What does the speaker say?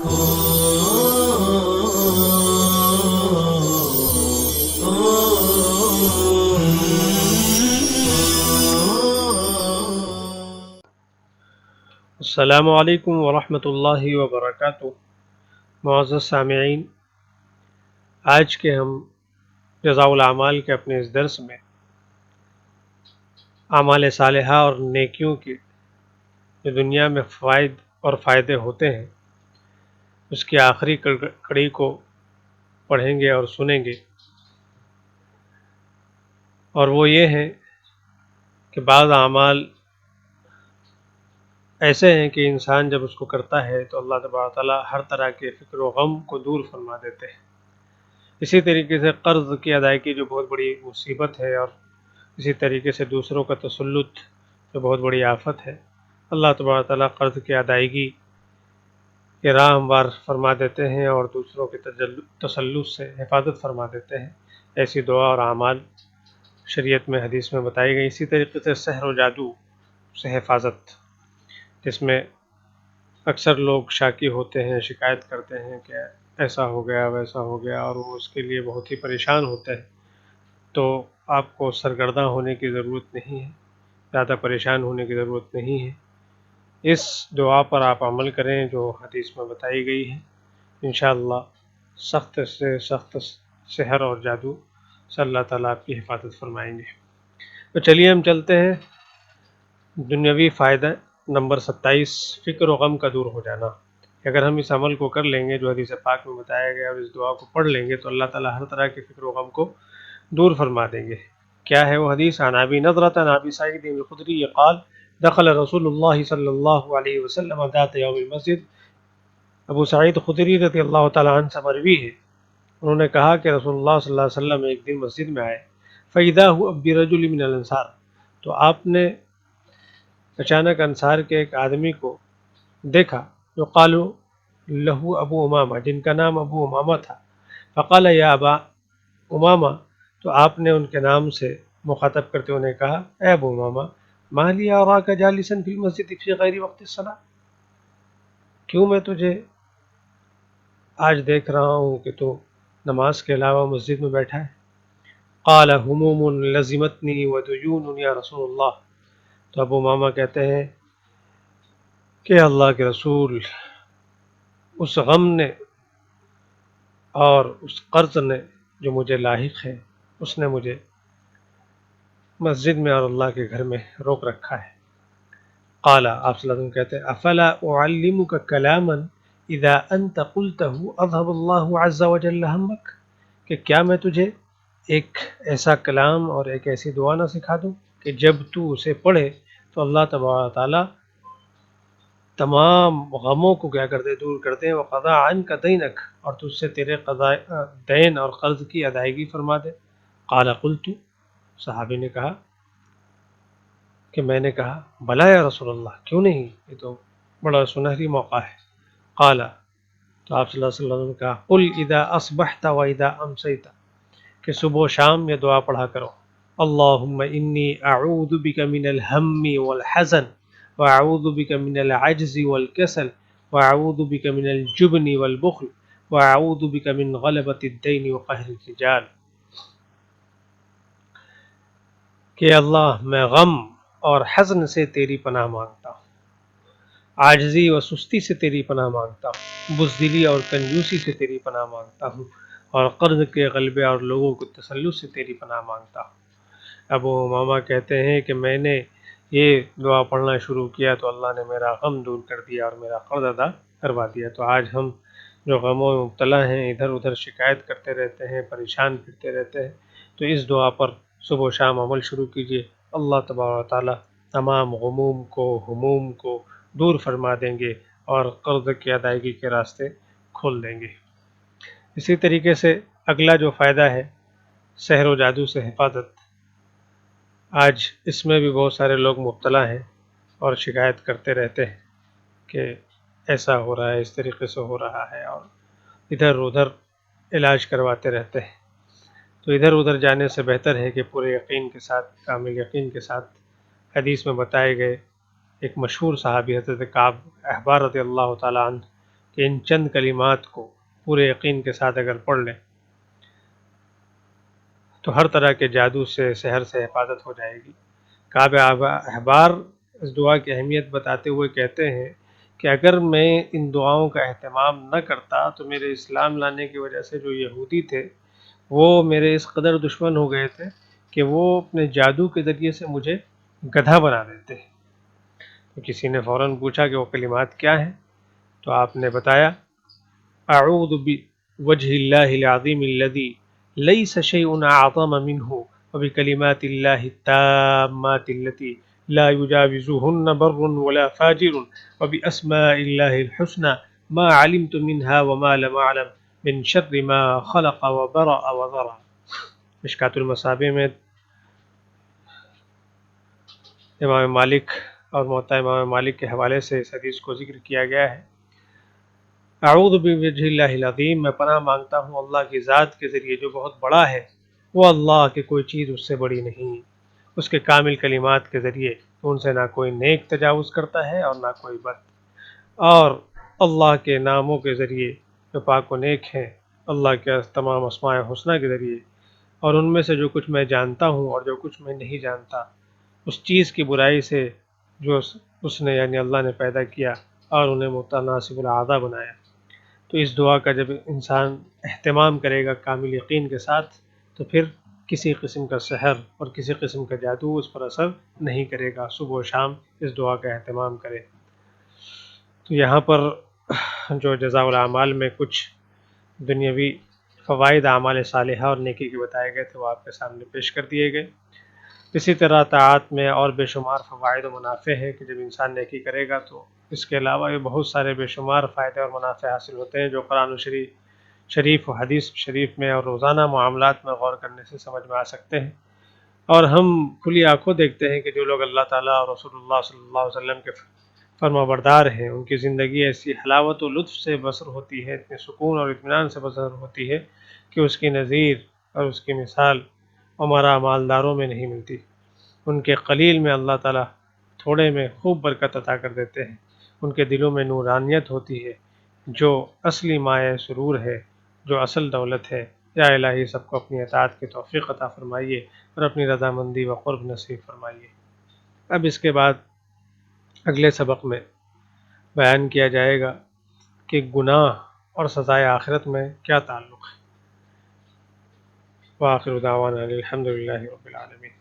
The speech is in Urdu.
السلام علیکم ورحمۃ اللہ وبرکاتہ۔ معزز سامعین، آج کے ہم جزاء الاعمال کے اپنے اس درس میں اعمال صالحہ اور نیکیوں کے جو دنیا میں فوائد اور فائدے ہوتے ہیں اس کی آخری کڑی کو پڑھیں گے اور سنیں گے، اور وہ یہ ہیں کہ بعض اعمال ایسے ہیں کہ انسان جب اس کو کرتا ہے تو اللہ تبارک و تعالیٰ ہر طرح کے فکر و غم کو دور فرما دیتے ہیں۔ اسی طریقے سے قرض کی ادائیگی جو بہت بڑی مصیبت ہے، اور اسی طریقے سے دوسروں کا تسلط جو بہت بڑی آفت ہے، اللہ تبارک و تعالیٰ قرض کی ادائیگی کے راہ ہموار فرما دیتے ہیں اور دوسروں کے تسلط سے حفاظت فرما دیتے ہیں۔ ایسی دعا اور اعمال شریعت میں حدیث میں بتائی گئی۔ اسی طریقے سے سحر و جادو سے حفاظت، جس میں اکثر لوگ شاکی ہوتے ہیں، شکایت کرتے ہیں کہ ایسا ہو گیا ویسا ہو گیا، اور وہ اس کے لیے بہت ہی پریشان ہوتے ہیں۔ تو آپ کو سرگرداں ہونے کی ضرورت نہیں ہے، زیادہ پریشان ہونے کی ضرورت نہیں ہے۔ اس دعا پر آپ عمل کریں جو حدیث میں بتائی گئی ہے، انشاءاللہ سخت سے سخت سحر اور جادو سے اللہ تعالیٰ آپ کی حفاظت فرمائیں گے۔ تو چلیے ہم چلتے ہیں دنیاوی فائدہ نمبر 27، فکر و غم کا دور ہو جانا۔ اگر ہم اس عمل کو کر لیں گے جو حدیث پاک میں بتایا گیا اور اس دعا کو پڑھ لیں گے تو اللہ تعالیٰ ہر طرح کے فکر و غم کو دور فرما دیں گے۔ کیا ہے وہ حدیث؟ عن ابی نضرۃ عن ابی سعید الخدری قال دخل رسول اللہ صلی اللہ علیہ وسلم ذات یوم المسجد۔ ابو سعید خدری رضی اللہ تعالیٰ عنہ سے مروی ہے، انہوں نے کہا کہ رسول اللہ صلی اللہ علیہ وسلم ایک دن مسجد میں آئے، فَإِذَا هُوَ بِرَجُلٍ مِّنَ الْأَنصَارِ، تو آپ نے اچانک انصار کے ایک آدمی کو دیکھا، جو قالو لہو ابو امامہ، جن کا نام ابو امامہ تھا۔ فقال یا ابا امامہ، تو آپ نے ان کے نام سے مخاطب کرتے انہیں کہا، اے ابو امامہ، ما لی اراک جالسا فی المسجد فی غیر وقت الصلاۃ، کیوں میں تجھے آج دیکھ رہا ہوں کہ تو نماز کے علاوہ مسجد میں بیٹھا ہے؟ قال ہموم لزمتنی ودیون یا رسول اللہ، تو ابو امامہ کہتے ہیں کہ اللہ کے رسول، اس غم نے اور اس قرض نے جو مجھے لاحق ہے، اس نے مجھے مسجد میں اور اللہ کے گھر میں روک رکھا ہے۔ قال، آپ صلی اللہ علیہ وسلم کہتے ہیں، افلا اعلمک کلاما اذا انت قلته اذهب اللہ عز وجل ہمک، کہ کیا میں تجھے ایک ایسا کلام اور ایک ایسی دعا نہ سکھا دوں کہ جب تو اسے پڑھے تو اللہ تبارک تعالیٰ تمام غموں کو کیا کرتے دور کرتے ہیں، وقضا عنک دینک، اور تجھ سے تیرے قضاء دین اور قرض کی ادائیگی فرما دے۔ قال قلت، صحابی نے کہا کہ میں نے کہا، بلا یا رسول اللہ، کیوں نہیں، یہ تو بڑا سنہری موقع ہے۔ قال، تو آپ صلی اللہ علیہ وسلم نے کہا، قل اذا اصبحت و اذا امسیت، کہ صبح و شام یہ دعا پڑھا کرو، اللہم انی اعوذ بک من الہم والحزن واعوذ بک من العجز والکسل واعوذ بک من الجبن والبخل واعوذ بک من غلبۃ الدین وقہر الرجال، کہ اللہ میں غم اور حزن سے تیری پناہ مانگتا ہوں، عاجزی و سستی سے تیری پناہ مانگتا ہوں، بزدلی اور کنجوسی سے تیری پناہ مانگتا ہوں، اور قرض کے غلبے اور لوگوں کو تسلط سے تیری پناہ مانگتا ہوں۔ ابو امامہ کہتے ہیں کہ میں نے یہ دعا پڑھنا شروع کیا تو اللہ نے میرا غم دور کر دیا اور میرا قرض ادا کروا دیا۔ تو آج ہم جو غموں میں مبتلا ہیں، ادھر ادھر شکایت کرتے رہتے ہیں، پریشان پھرتے رہتے ہیں، تو اس دعا پر صبح و شام عمل شروع کیجیے، اللہ تبارک و تعالیٰ تمام غموم کو، ہموم کو دور فرما دیں گے اور قرض کی ادائیگی کے راستے کھول دیں گے۔ اسی طریقے سے اگلا جو فائدہ ہے، سحر و جادو سے حفاظت، آج اس میں بھی بہت سارے لوگ مبتلا ہیں اور شکایت کرتے رہتے ہیں کہ ایسا ہو رہا ہے، اس طریقے سے ہو رہا ہے، اور ادھر ادھر علاج کرواتے رہتے ہیں۔ تو ادھر ادھر جانے سے بہتر ہے کہ پورے یقین کے ساتھ، کامل یقین کے ساتھ، حدیث میں بتائے گئے ایک مشہور صحابی حضرت کعب احبار رضی اللہ تعالیٰ عنہ کہ ان چند کلمات کو پورے یقین کے ساتھ اگر پڑھ لیں تو ہر طرح کے جادو سے سحر سے حفاظت ہو جائے گی۔ کعب احبار اس دعا کی اہمیت بتاتے ہوئے کہتے ہیں کہ اگر میں ان دعاؤں کا اہتمام نہ کرتا تو میرے اسلام لانے کی وجہ سے جو یہودی تھے وہ میرے اس قدر دشمن ہو گئے تھے کہ وہ اپنے جادو کے ذریعے سے مجھے گدھا بنا دیتے۔ تو کسی نے فوراً پوچھا کہ وہ کلمات کیا ہیں، تو آپ نے بتایا اعوذ بوجہ اللہ العظیم الذی لیس شیء اعظم منہ وبکلمات اللہ التامات التي لا يجاوزهن بر ولا فاجر وباسماء اللہ الحسنى ما علمت منها وما لم اعلم من شر ما خلق وبرأ وذرا۔ مشکات المصابیح میں امام مالک اور موطا امام مالک کے حوالے سے اس حدیث کو ذکر کیا گیا ہے۔ اعوذ بوجہ اللہ العظیم، میں پناہ مانگتا ہوں اللہ کی ذات کے ذریعے جو بہت بڑا ہے، وہ اللہ کی کوئی چیز اس سے بڑی نہیں، اس کے کامل کلمات کے ذریعے ان سے نہ کوئی نیک تجاوز کرتا ہے اور نہ کوئی بد، اور اللہ کے ناموں کے ذریعے جو پاک و نیک ہیں، اللہ کے تمام اسماء حسنہ کے ذریعے، اور ان میں سے جو کچھ میں جانتا ہوں اور جو کچھ میں نہیں جانتا، اس چیز کی برائی سے جو اس نے یعنی اللہ نے پیدا کیا اور انہیں متناسب الاعضاء بنایا۔ تو اس دعا کا جب انسان اہتمام کرے گا کامل یقین کے ساتھ تو پھر کسی قسم کا سحر اور کسی قسم کا جادو اس پر اثر نہیں کرے گا۔ صبح و شام اس دعا کا اہتمام کرے۔ تو یہاں پر جو جزاء الاعمال میں کچھ دنیاوی فوائد اعمال صالحہ اور نیکی کے بتائے گئے تھے وہ آپ کے سامنے پیش کر دیے گئے۔ اسی طرح طاعات میں اور بے شمار فوائد و منافع ہیں کہ جب انسان نیکی کرے گا تو اس کے علاوہ بھی بہت سارے بے شمار فائدے اور منافع حاصل ہوتے ہیں جو قرآن شریف و حدیث شریف میں اور روزانہ معاملات میں غور کرنے سے سمجھ میں آ سکتے ہیں، اور ہم کھلی آنکھوں دیکھتے ہیں کہ جو لوگ اللہ تعالیٰ اور رسول اللہ صلی اللہ علیہ وسلم کے فرما بردار ہیں ان کی زندگی ایسی حلاوت و لطف سے بسر ہوتی ہے، اتنے سکون اور اطمینان سے بسر ہوتی ہے کہ اس کی نظیر اور اس کی مثال ہمارا مالداروں میں نہیں ملتی۔ ان کے قلیل میں اللہ تعالیٰ تھوڑے میں خوب برکت عطا کر دیتے ہیں، ان کے دلوں میں نورانیت ہوتی ہے جو اصلی مائع سرور ہے، جو اصل دولت ہے۔ یا الہی سب کو اپنی اطاعت کی توفیق عطا فرمائیے اور اپنی رضامندی و قرب نصیب فرمائیے۔ اب اس کے بعد اگلے سبق میں بیان کیا جائے گا کہ گناہ اور سزائے آخرت میں کیا تعلق ہے۔ وآخر دعوانا الحمد للہ رب العالمین۔